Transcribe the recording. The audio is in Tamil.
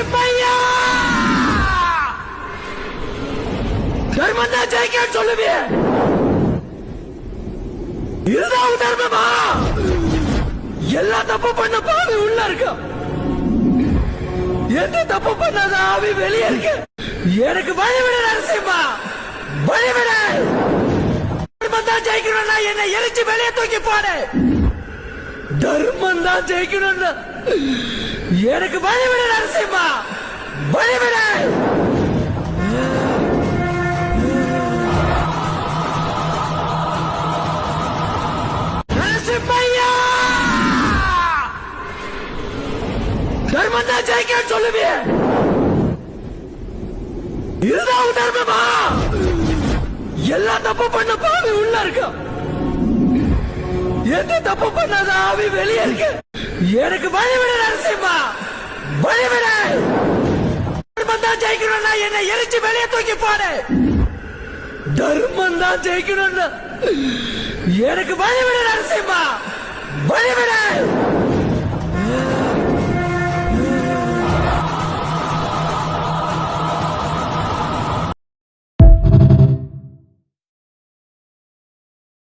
நரசிம்மையா தர்மம் தான் ஜெயிக்க சொல்லுவிய இதுதான் தர்மமா எல்லா தப்பு பண்ண பாவி உள்ள இருக்க எந்த தப்பு பண்ணாத ஆவி வெளியே இருக்கு எனக்கு வழிவிட நரசிம்மா வழிவிட தர்மம் தான் ஜெயிக்கணும்னா என்னை எரிச்சு வெளியே தூக்கி போடு தர்மம் தான் ஜெயிக்கணும்னா எனக்கு வழிவிட நரசிம்மா வழிவிட நரசிம்மையா தர்மம் தான் ஜெயிக்க சொல்லுவிய இதுதான் தர்மமா எல்லா தப்பு பண்ண பாவி உள்ள இருக்க எந்த தப்பு பண்ணாத ஆவி வெளியே இருக்கு எனக்கு வழிவிட நரசிம்மா வழிவிட தர்மம் தான் ஜெயிக்கணும்னா என்னை எரிச்சு வெளியே தூக்கி போடு தர்மம் தான் ஜெயிக்கணும்னா எனக்கு வழிவிட நரசிம்மா வழிவிட